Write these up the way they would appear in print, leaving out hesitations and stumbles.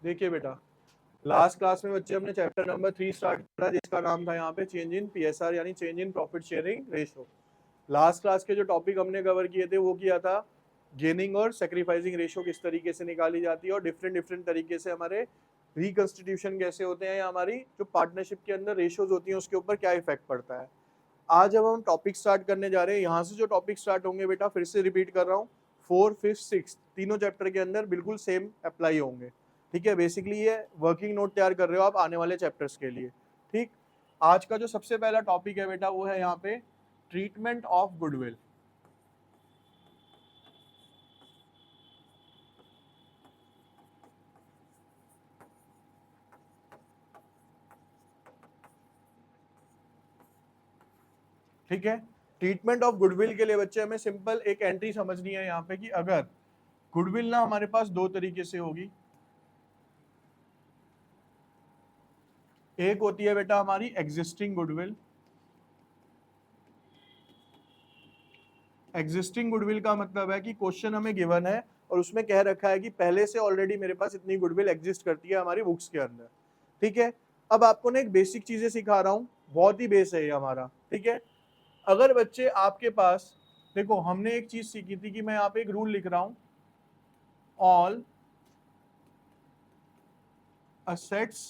देखिए बेटा, last class में बच्चे हमने चैप्टर नंबर 3 स्टार्ट करा जिसका नाम था यहाँ पे चेंज इन पीएसआर यानी change in profit sharing ratio. Last class के जो टॉपिक हमने कवर किए थे वो किया था गेनिंग और सेक्रीफाइसिंग रेशो किस तरीके से निकाली जाती है और डिफरेंट डिफरेंट तरीके से हमारे रिकंस्टिट्यूशन कैसे होते हैं या हमारी जो पार्टनरशिप के अंदर रेशोज होती हैं उसके ऊपर क्या इफेक्ट पड़ता है। आज जब हम टॉपिक स्टार्ट करने जा रहे हैं, यहाँ से जो टॉपिक स्टार्ट होंगे बेटा फिर से रिपीट कर रहा हूँ, 4, 5, 6 तीनों चैप्टर के अंदर बिल्कुल सेम अप्लाई होंगे। ठीक है, बेसिकली ये वर्किंग नोट तैयार कर रहे हो आप आने वाले चैप्टर्स के लिए। ठीक, आज का जो सबसे पहला टॉपिक है बेटा वो है यहाँ पे ट्रीटमेंट ऑफ गुडविल। ठीक है, ट्रीटमेंट ऑफ गुडविल के लिए बच्चे हमें सिंपल एक एंट्री समझनी है यहाँ पे कि अगर गुडविल ना हमारे पास दो तरीके से होगी, एक होती है बेटा हमारी एग्जिस्टिंग गुडविल। एग्जिस्टिंग गुडविल का मतलब है कि क्वेश्चन हमें गिवन है और उसमें कह रखा है कि पहले से ऑलरेडी मेरे पास इतनी गुडविल एग्जिस्ट करती है हमारी बुक्स के अंदर। ठीक है, अब आपको ना एक बेसिक चीजें सिखा रहा हूँ, बहुत ही बेस है ये हमारा। ठीक है, अगर बच्चे आपके पास, देखो हमने एक चीज सीखी थी कि मैं यहाँ पे एक रूल लिख रहा हूं, all assets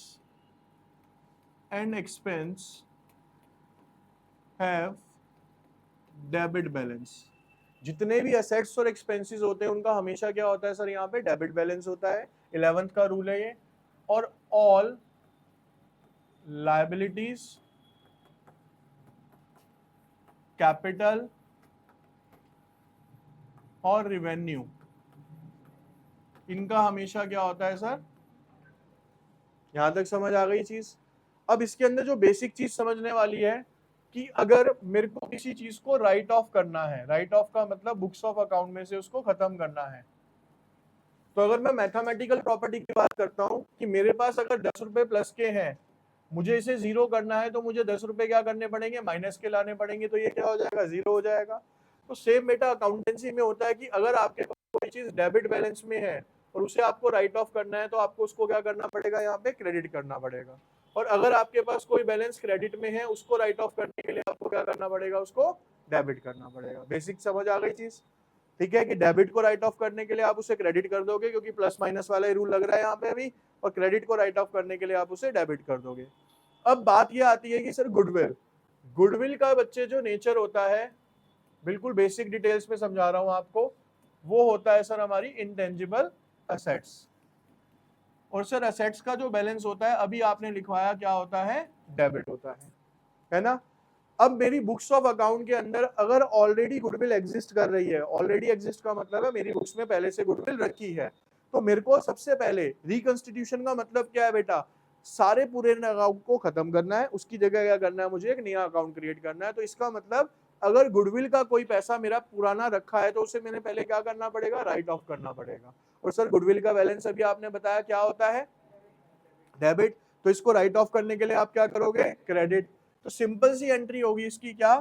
and expense have debit balance. जितने भी असेट्स और एक्सपेंसेस होते हैं उनका हमेशा क्या होता है सर, यहाँ पे डेबिट बैलेंस होता है। 11th का रूल है ये। और ऑल लायबिलिटीज, कैपिटल और रिवेन्यू, इनका हमेशा क्या होता है सर, यहां तक समझ आ गई चीज। अब इसके अंदर जो बेसिक चीज समझने वाली है कि अगर मेरे को किसी चीज को राइट ऑफ करना है, राइट ऑफ का मतलब बुक्स ऑफ अकाउंट में से उसको खत्म करना है, तो अगर मैं मैथमेटिकल प्रॉपर्टी की बात करता हूं कि मेरे पास अगर 10 रुपए प्लस के हैं, मुझे इसे जीरो करना है तो मुझे 10 रुपए क्या करने पड़ेंगे, माइनस के लाने पड़ेंगे, तो ये क्या हो जाएगा, जीरो हो जाएगा। तो सेम बेटा अकाउंटेंसी में होता है कि अगर आपके पास कोई चीज डेबिट बैलेंस में है और उसे आपको राइट ऑफ करना है तो आपको उसको क्या करना पड़ेगा, यहाँ पे क्रेडिट करना पड़ेगा। और अगर आपके पास कोई बैलेंस क्रेडिट में है उसको राइट ऑफ करने के लिए आपको क्या करना पड़ेगा, उसको डेबिट करना पड़ेगा। बेसिक समझ आ गई चीज। ठीक है, कि डेबिट को राइट ऑफ करने के लिए आप उसे क्रेडिट कर दोगे क्योंकि प्लस माइनस वाला ही रूल लग रहा है यहाँ पे अभी, और क्रेडिट को राइट ऑफ करने के लिए आप उसे डेबिट कर दोगे। अब बात यह आती है कि सर गुडविल, गुडविल का बच्चे जो नेचर होता है, बिल्कुल बेसिक डिटेल्स में समझा रहा हूं आपको, वो होता है सर हमारी इंटेंजिबल असेट्स। और सर असेट्स का जो बैलेंस होता है अभी आपने लिखवाया क्या होता है, डेबिट होता है ना। अब मेरी बुक्स ऑफ अकाउंट के अंदर अगर ऑलरेडी गुडविल एग्जिस्ट कर रही है, ऑलरेडी एग्जिस्ट का मतलब है मेरी बुक्स में पहले से गुडविल रखी है, तो मेरे को सबसे पहले रिकंस्टिट्यूशन का मतलब क्या है बेटा, सारे पुराने अकाउंट को खत्म करना है, उसकी जगह क्या करना है, मुझे एक नया अकाउंट क्रिएट करना है। तो इसका मतलब अगर गुडविल का कोई पैसा मेरा पुराना रखा है तो उसे मैंने पहले क्या करना पड़ेगा, राइट ऑफ करना पड़ेगा। और सर गुडविल का बैलेंस अभी आपने बताया क्या होता है, डेबिट, तो इसको राइट ऑफ करने के लिए आप क्या करोगे, क्रेडिट। तो सिंपल सी एंट्री होगी इसकी क्या,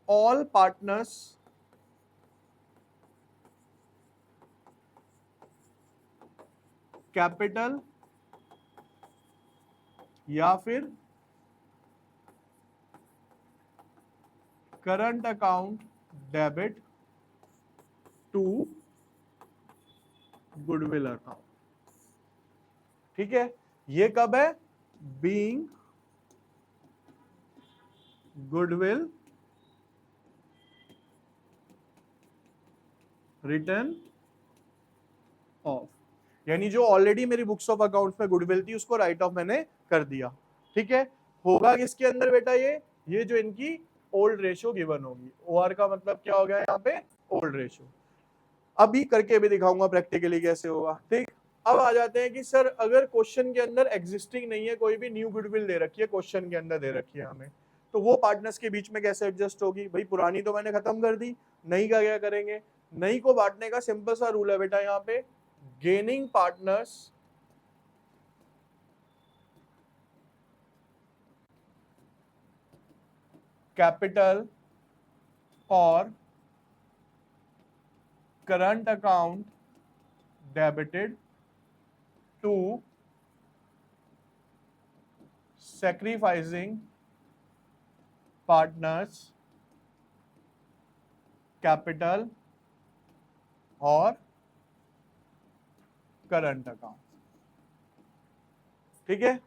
ऑल पार्टनर्स कैपिटल या फिर current account debit to goodwill account. ठीक है, ये कब है, बीइंग गुडविल रिटर्न ऑफ, यानी जो ऑलरेडी मेरी बुक्स ऑफ अकाउंट्स में गुडविल थी उसको राइट ऑफ मैंने कर दिया। ठीक है, होगा किसके अंदर बेटा, ये जो इनकी ओल्ड रेशियो गिवन होगी, ओआर का मतलब क्या हो गया यहाँ पे, ओल्ड रेशियो। अभी करके भी दिखाऊंगा प्रैक्टिकली कैसे होगा। ठीक, अब आ जाते हैं कि सर अगर क्वेश्चन के अंदर एग्जिस्टिंग नहीं है, कोई भी न्यू गुडविल दे रखी है, क्वेश्चन के अंदर दे रखी है हमें, तो वो पार्टनर्स के बीच में कैसे एडजस्ट होगी, भाई पुरानी तो मैंने खत्म कर दी, नई का क्या करेंगे। नई को बांटने का सिंपल सा रूल है बेटा यहाँ पे, गेनिंग पार्टनर्स कैपिटल और current account debited to sacrificing partners capital और करंट अकाउंट। ठीक है,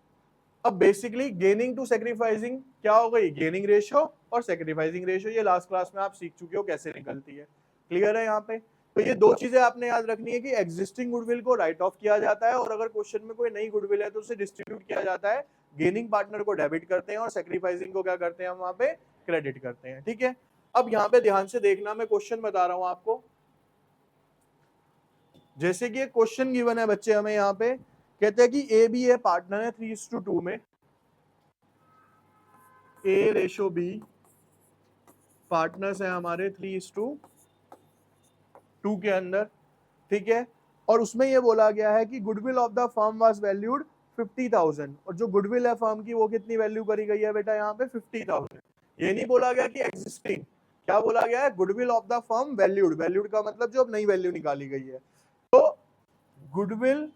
अब बेसिकली गेनिंग टू सेक्रीफाइसिंग क्या हो गई, गेनिंग रेशियो और सेक्रीफाइसिंग रेशियो। ये लास्ट क्लास में आप सीख चुके हो कैसे निकलती है, क्लियर है यहाँ पे। तो ये दो चीजें आपने याद रखनी है कि एग्जिस्टिंग गुडविल को राइट ऑफ किया जाता है, और अगर क्वेश्चन में कोई नई गुडविल है तो उसे डिस्ट्रीब्यूट किया जाता है। गेनिंग पार्टनर को डेबिट करते हैं और सेक्रीफाइसिंग को क्या करते हैं हम वहां पे क्रेडिट करते हैं। ठीक है, अब यहाँ पे ध्यान से देखना, मैं क्वेश्चन बता रहा हूं आपको। जैसे कि एक क्वेश्चन गिवन है बच्चे हमें यहाँ पे, कहते हैं कि ए बी ए पार्टनर है 3:2 में, ए रेशो बी पार्टनर्स है हमारे 3:2 के अंदर। ठीक है, और उसमें ये बोला गया है कि goodwill of the firm was valued 50,000, और जो गुडविल है फर्म की वो कितनी वैल्यू करी गई है बेटा यहाँ पे 50,000। ये नहीं बोला गया कि एग्जिस्टिंग, क्या बोला गया है, goodwill of the firm valued. Valued का मतलब जो अब नई वैल्यू निकाली गई है। तो गुडविल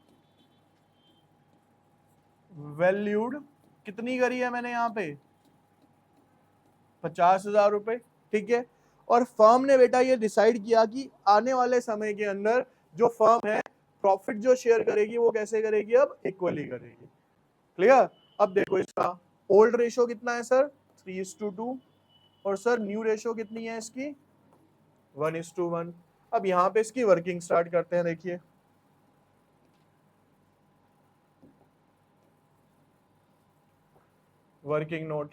वैल्यूड कितनी करी है मैंने यहाँ पे 50,000 रुपए। ठीक है, और फर्म ने बेटा ये डिसाइड किया कि आने वाले समय के अंदर जो फर्म है प्रॉफिट जो शेयर करेगी वो कैसे करेगी, अब इक्वली करेगी। क्लियर। अब देखो इसका ओल्ड रेशो कितना है सर 3:2, और सर न्यू रेशो कितनी है इसकी 1:1। अब यहाँ पे इसकी वर्किंग स्टार्ट करते हैं। देखिए वर्किंग नोट,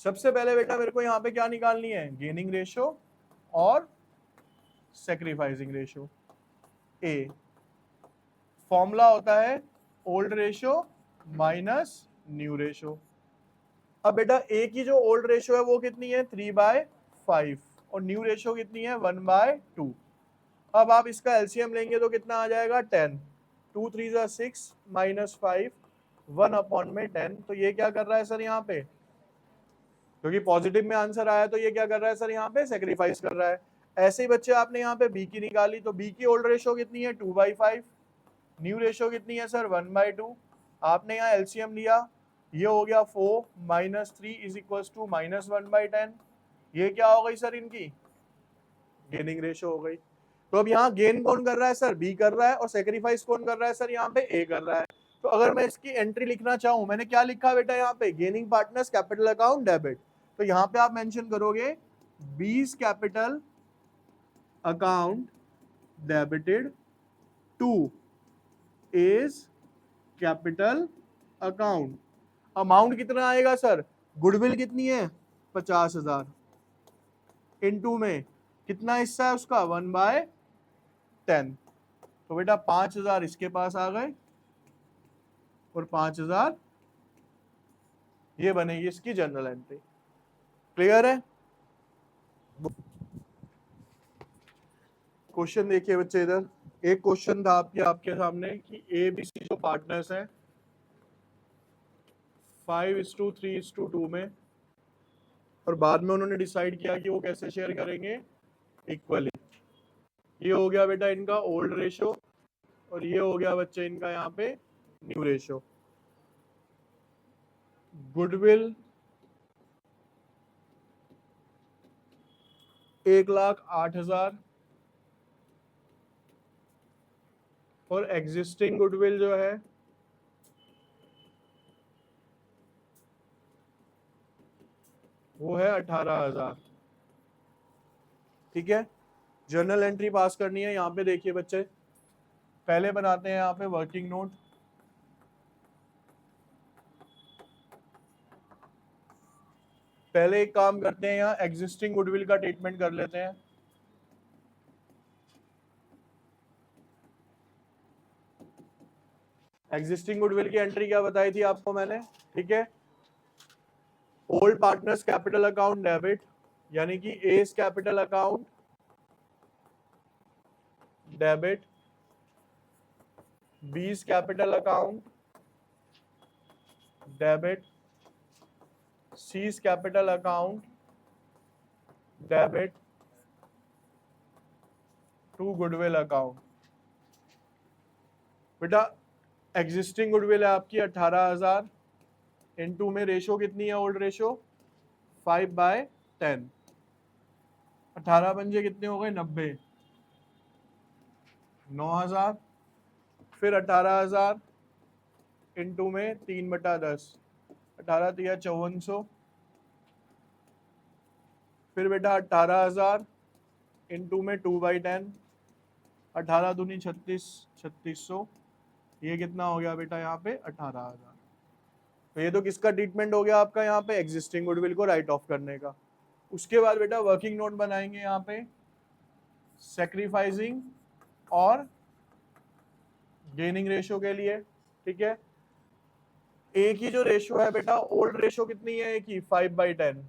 सबसे पहले बेटा मेरे को यहाँ पे क्या निकालनी है, गेनिंग रेशो और सेक्रीफाइसिंग रेशो। ए फॉर्मूला होता है old ratio minus new ratio. अब बेटा ए की जो ओल्ड रेशो है वो कितनी है 3/5, और न्यू रेशो कितनी है 1/2। अब आप इसका एलसीएम लेंगे तो कितना आ जाएगा 10, 2 3 6 -5 1/10। तो ये क्या कर रहा है सर यहाँ पे, क्योंकि पॉजिटिव में आंसर आया तो ये क्या कर रहा है सर यहाँ पे सेक्रीफाइस कर रहा है। ऐसे ही बच्चे आपने यहाँ पे बी की निकाली, तो बी की ओल्ड रेशो कितनी है 2/5, न्यू रेशो कितनी है सर 1/2। आपने यहाँ एलसीएम लिया, ये हो गया 4 -3 = -1/10। ये क्या हो गई सर इनकी गेनिंग रेशो हो गई। तो अब यहाँ गेन कौन कर रहा है सर बी कर रहा है, और सेक्रीफाइस कौन कर रहा है सर यहाँ पे ए कर रहा है। तो अगर मैं इसकी एंट्री लिखना चाहूं, मैंने क्या लिखा बेटा यहाँ पे gaining partners capital account debit. तो यहाँ पे आप मेंशन करोगे B's capital account debited to A's capital account. Amount कितना आएगा सर, गुडविल कितनी है 50,000, इनटू में कितना हिस्सा है उसका 1/10। तो बेटा 5,000 इसके पास आ गए और 5,000 ये बनेगी इसकी जनरल एंट्री। क्लियर है। क्वेश्चन देखिए बच्चे, इधर एक क्वेश्चन था आपके सामने कि ए बी सी जो पार्टनर्स हैं 5:3:2 में, और बाद में उन्होंने डिसाइड किया कि वो कैसे शेयर करेंगे इक्वली। ये हो गया बेटा इनका ओल्ड रेशो, और ये हो गया बच्चे इनका यहाँ पे न्यू रेशो। गुडविल 1,08,000 और एग्जिस्टिंग गुडविल जो है वो है 18,000। ठीक है, जर्नल एंट्री पास करनी है। यहाँ पे देखिए बच्चे, पहले बनाते हैं यहाँ पे वर्किंग नोट। पहले एक काम करते हैं, यहाँ एग्जिस्टिंग गुडविल का ट्रीटमेंट कर लेते हैं। एग्जिस्टिंग गुडविल की एंट्री क्या बताई थी आपको मैंने, ठीक है, old partners capital account debit, यानी कि A's capital account debit, B's capital account debit, C's capital account debit, to goodwill account. बेटा एग्जिस्टिंग गुडविल है आपकी 18,000, इनटू में रेशो कितनी है ओल्ड रेशो 5/10, 18 पंजे कितने हो गए 90, 9,000, फिर 18,000 इनटू में 3/10, 18 तिया 5400, फिर बेटा 18,000 इनटू में 2/10, 18 दूनी 36, 3600, ये कितना हो गया बेटा यहाँ पे 18,000। तो ये तो किसका ट्रीटमेंट हो गया आपका यहाँ पे एग्जिस्टिंग गुडविल को राइट ऑफ करने का। उसके बाद बेटा वर्किंग नोट बनाएंगे यहाँ पे सैक्रिफाइसिंग और गेनिंग रेशो के लिए, ठीक है। एक ही जो रेशो है बेटा ओल्ड रेशो कितनी है एक ही 5/10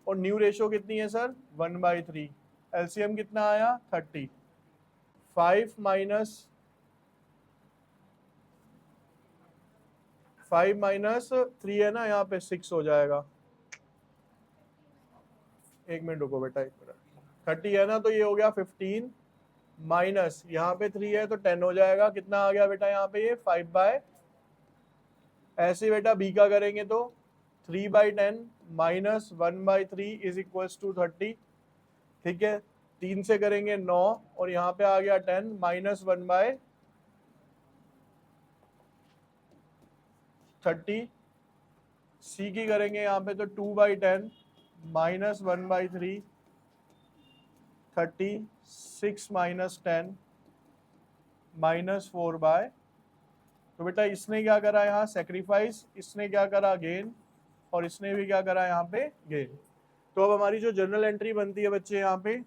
और न्यू रेशो कितनी है सर 1/3, एलसीएम कितना आया 30, 5 माइनस 3 है ना यहाँ पे 6 हो जाएगा। एक मिनट रुको बेटा, एक मिनट, 30 है ना तो ये हो गया 15 माइनस यहाँ पे 3 है तो 10 हो जाएगा। कितना आ गया बेटा यहाँ पे ये 5/, ऐसे बेटा बी का करेंगे तो 3/10 माइनस 1/3 इज इक्वल्स टू 30, ठीक है। 3 से करेंगे 9 और यहाँ पे आ गया 10 माइनस 1/30, सी की करेंगे यहाँ पे तो 2/10 माइनस 1/3, 30, 6 माइनस 10 माइनस 4/, तो बेटा इसने क्या करा यहाँ सेक्रीफाइस, इसने क्या करा गेन, और इसने भी क्या करा यहाँ पे गेन। तो अब हमारी जो जनरल एंट्री बनती है बच्चे यहाँ पे,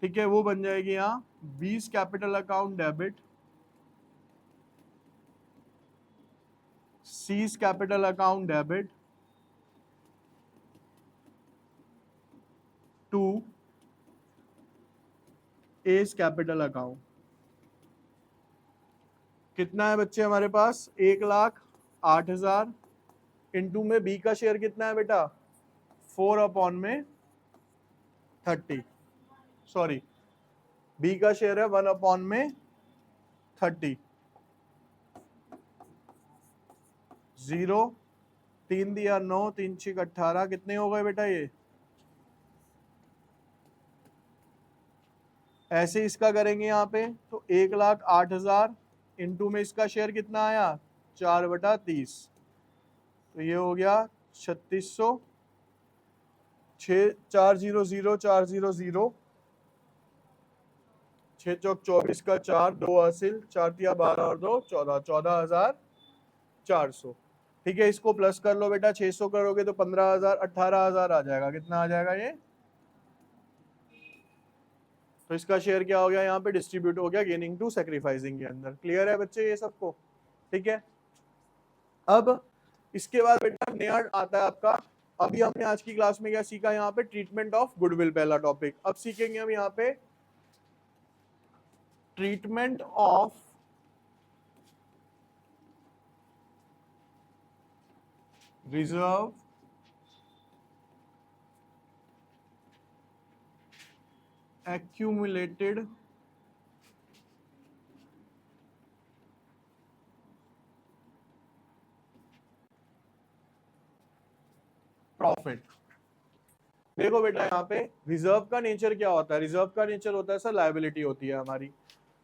ठीक है, वो बन जाएगी यहाँ 20 capital account debit, C's capital account debit to A's capital account. कितना है बच्चे हमारे पास 1,08,000, इनटू में बी का शेयर कितना है बेटा 4/30, सॉरी बी का शेयर है 1/30, 0, 3 दिया 9, 3 6 18, कितने हो गए बेटा ये। ऐसे इसका करेंगे यहाँ पे तो 1,08,000 इनटू में इसका शेयर कितना आया 4/30, तो ये हो गया 3600, 400, 400, 6 चौक 24 का 4, 2 हासिल, 4 तिया 12 और 2 14, 14,400, ठीक है। इसको प्लस कर लो बेटा, 600 करोगे तो 15,000, 18,000 आ जाएगा। कितना आ जाएगा ये, तो इसका शेयर क्या हो गया यहाँ पे डिस्ट्रीब्यूट हो गया गेनिंग टू सैक्रिफाइसिंग के अंदर। क्लियर है बच्चे ये सबको, ठीक है। अब इसके बाद बेटा नया आता है आपका, अभी हमने आज की क्लास में क्या सीखा यहाँ पे ट्रीटमेंट ऑफ गुडविल पहला टॉपिक। अब सीखेंगे हम यहाँ पे treatment of reserve accumulated profit. देखो बेटा यहाँ पे रिजर्व का नेचर क्या होता है, रिजर्व का नेचर होता है सर लायबिलिटी होती है हमारी।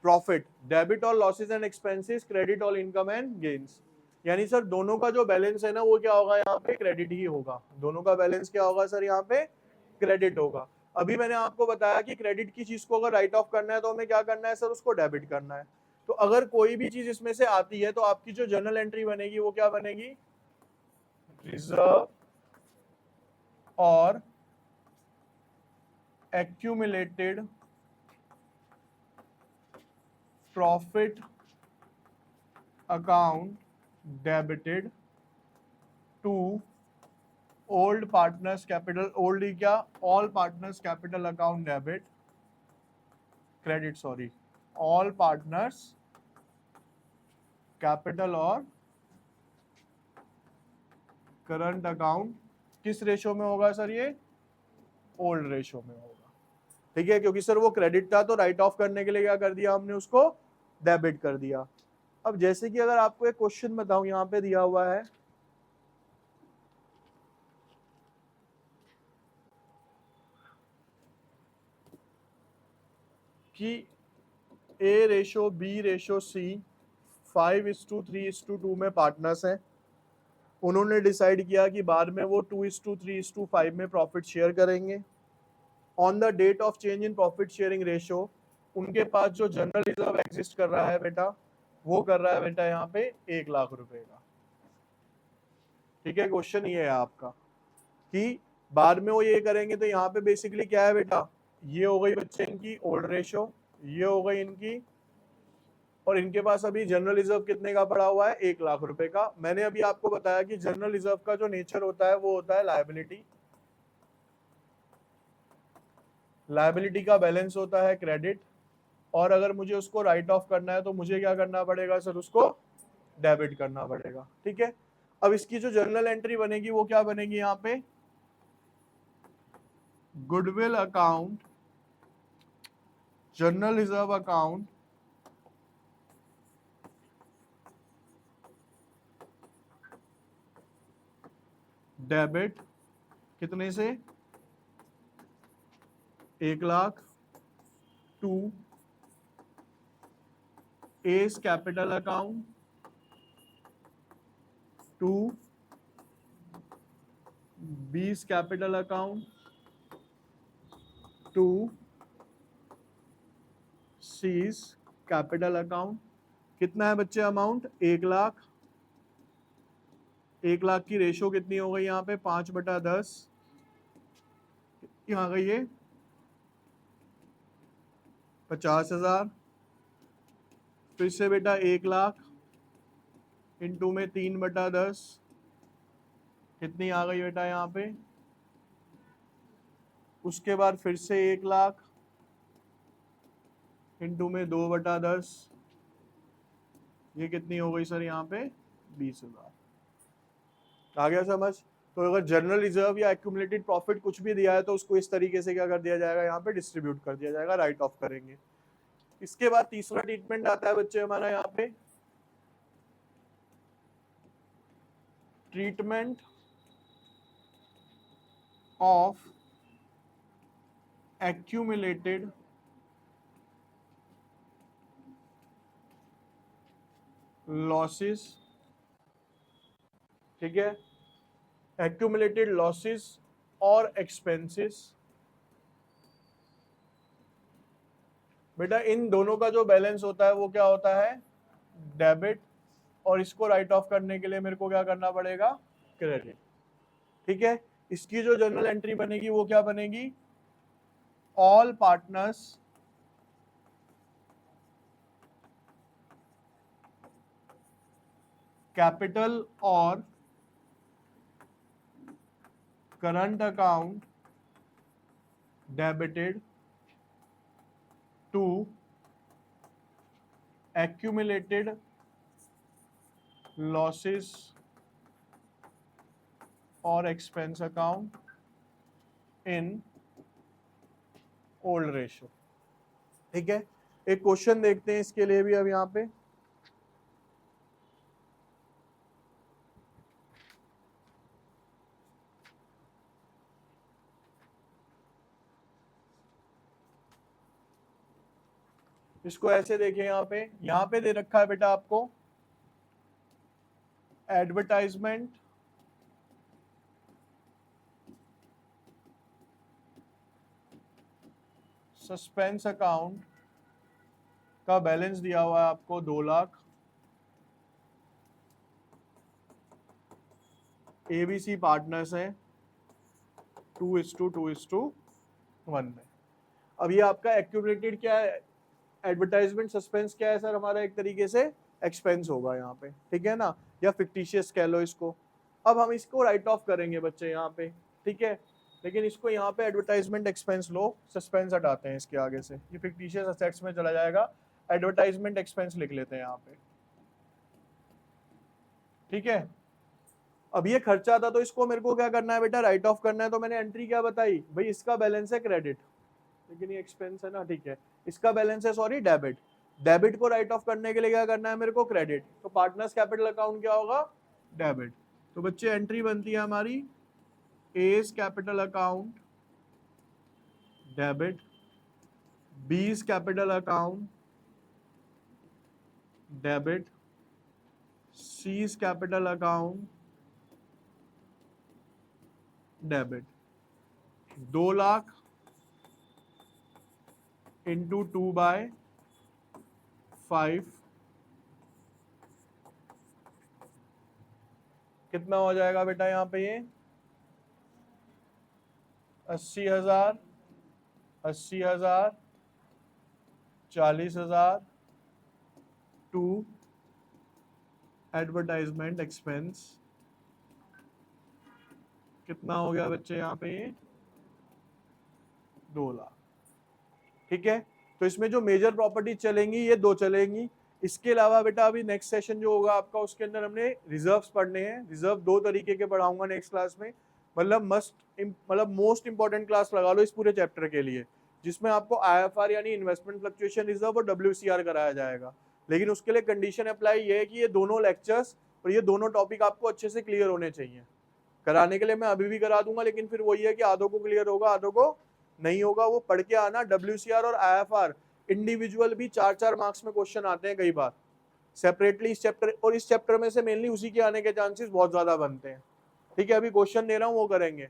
Profit debit all losses and expenses, credit all income and gains, यानी सर दोनों का जो बैलेंस है ना वो क्या होगा यहाँ पे क्रेडिट ही होगा। दोनों का बैलेंस क्या होगा सर यहाँ पे क्रेडिट होगा। अभी मैंने आपको बताया कि क्रेडिट की चीज को अगर राइट ऑफ करना है तो हमें क्या करना है सर उसको डेबिट करना है। तो अगर कोई भी चीज इसमें से आती है तो आपकी जो जर्नल एंट्री बनेगी वो क्या बनेगी रिजर्व और accumulated profit account debited to old partners capital, old ही क्या all partners capital account debit credit, sorry all partners capital और करंट अकाउंट किस रेशो में होगा सर ये ओल्ड रेशो में होगा। ठीक है, क्योंकि सर वो क्रेडिट था तो राइट ऑफ करने के लिए क्या कर दिया हमने, उसको डेबिट कर दिया। अब जैसे कि अगर आपको एक क्वेश्चन बताऊं, यहाँ पे दिया हुआ है कि A/B/C 5:3:2 में पार्टनर्स हैं। उन्होंने डिसाइड किया कि बाद में वो 2:3:5 में प्रॉफिट शेयर करेंगे। On the date of change in profit sharing ratio उनके पास जो जनरल रिजर्व एग्जिस्ट कर रहा है बेटा, वो कर रहा है बेटा यहाँ पे 1,00,000 रुपए का। ठीक है, क्वेश्चन ये है आपका कि बाद में वो ये करेंगे तो यहाँ पे बेसिकली क्या है बेटा, ये हो गई बच्चे इनकी ओल्ड रेशो, ये हो गई इनकी, और इनके पास अभी जनरल रिजर्व कितने का पड़ा हुआ है, 1,00,000 रुपए का। मैंने अभी आपको बताया कि जनरल रिजर्व का जो नेचर होता है वो होता है लायबिलिटी, लायबिलिटी का बैलेंस होता है क्रेडिट, और अगर मुझे उसको राइट ऑफ करना है तो मुझे क्या करना पड़ेगा सर, उसको डेबिट करना पड़ेगा। ठीक है, अब इसकी जो जर्नल एंट्री बनेगी वो क्या बनेगी यहाँ पे, goodwill account, general reserve account, debit कितने से, 1,00,000 to A's capital account to B's capital account to C's capital account. कितना है बच्चे अमाउंट, 1,00,000। 1,00,000 की रेशो कितनी हो गई यहाँ पे, 5/10, यहाँ गई है 50,000। फिर से बेटा 1,00,000 इंटू में 3/10, कितनी आ गई बेटा यहाँ पे। उसके बाद फिर से 1,00,000 इंटू में 2/10, ये कितनी हो गई सर यहाँ पे, 20,000। आ गया समझ। तो अगर जनरल रिजर्व या एक्यूमुलेटेड प्रॉफिट कुछ भी दिया है तो उसको इस तरीके से क्या कर दिया जाएगा, यहाँ पे डिस्ट्रीब्यूट कर दिया जाएगा, राइट ऑफ करेंगे। इसके बाद तीसरा ट्रीटमेंट आता है बच्चे हमारा यहाँ पे, ट्रीटमेंट ऑफ accumulated losses। ठीक है, accumulated losses और expenses। बेटा इन दोनों का जो बैलेंस होता है वो क्या होता है, डेबिट, और इसको राइट ऑफ करने के लिए मेरे को क्या करना पड़ेगा, क्रेडिट। ठीक है, इसकी जो जर्नल एंट्री बनेगी वो क्या बनेगी, ऑल पार्टनर्स कैपिटल और current account debited to accumulated losses और expense account in old ratio। ठीक है, एक क्वेश्चन देखते हैं इसके लिए भी अब यहाँ पे, इसको ऐसे देखिए, यहाँ पे दे रखा है बेटा आपको एडवर्टाइजमेंट सस्पेंस अकाउंट का बैलेंस दिया हुआ है आपको 2,00,000। एबीसी पार्टनर्स हैं 2:2:1 में। अब ये आपका एक्यूमुलेटेड क्या है, एडवर्टाइजमेंट सस्पेंस क्या है सर, हमारा एक तरीके से एक्सपेंस होगा यहाँ पे, ठीक है ना, या फिक्टिशियस कह लो इसको। अब हम इसको राइट ऑफ करेंगे बच्चे यहाँ पे, ठीक है, लेकिन इसको यहाँ पे एडवर्टाइजमेंट एक्सपेंस लो, सस्पेंस हटाते हैं इसके आगे से, ये फिक्टिशियस असेट्स में चला जाएगा, एडवर्टाइजमेंट एक्सपेंस लिख लेते हैं यहाँ पे। ठीक है, अब ये खर्चा था तो इसको मेरे को क्या करना है बेटा, राइट ऑफ करना है। तो मैंने एंट्री क्या बताई भाई, इसका बैलेंस है क्रेडिट, लेकिन ये एक्सपेंस है ना, ठीक है। इसका बैलेंस है सॉरी डेबिट। डेबिट को राइट ऑफ करने के लिए क्या करना है मेरे को, क्रेडिट। तो पार्टनर्स कैपिटल अकाउंट क्या होगा, डेबिट। तो बच्चे एंट्री बनती है हमारी A's capital account debit, B's capital account debit, C's capital account debit. 2 lakh into 2/5 कितना हो जाएगा बेटा यहाँ पे, ये 80,000, 80,000, 40,000 टू एडवर्टाइजमेंट एक्सपेंस। कितना हो गया बच्चे यहाँ पे, ये 2 लाख। ठीक है, तो इसमें जो मेजर प्रॉपर्टी चलेंगी ये 2 चलेंगी। इसके अलावा बेटा अभी नेक्स्ट सेशन जो होगा आपका उसके अंदर हमने रिजर्व्स पढ़ने हैं। रिजर्व 2 तरीके के पढ़ाऊंगा नेक्स्ट क्लास में। मतलब मोस्ट इंपॉर्टेंट क्लास लगा लो इस पूरे चैप्टर के लिए, जिसमें आपको IFR यानी इन्वेस्टमेंट फ्लक्चुएशन रिजर्व और WCR कराया जाएगा। लेकिन उसके लिए कंडीशन अप्लाई ये है कि ये दोनों लेक्चर्स और ये दोनों टॉपिक आपको अच्छे से क्लियर होने चाहिए। कराने के लिए मैं अभी भी करा दूंगा, लेकिन फिर वही है कि आधों को क्लियर होगा आधों को नहीं होगा। वो पढ़ के आना। WCR और IFR इंडिविजुअल भी 4-4 मार्क्स में क्वेश्चन आते हैं कई बार सेपरेटली इस चैप्टर, और इस चैप्टर में से मेनली उसी के आने के चांसेस बहुत ज्यादा बनते हैं। ठीक है, अभी क्वेश्चन दे रहा हूँ वो करेंगे।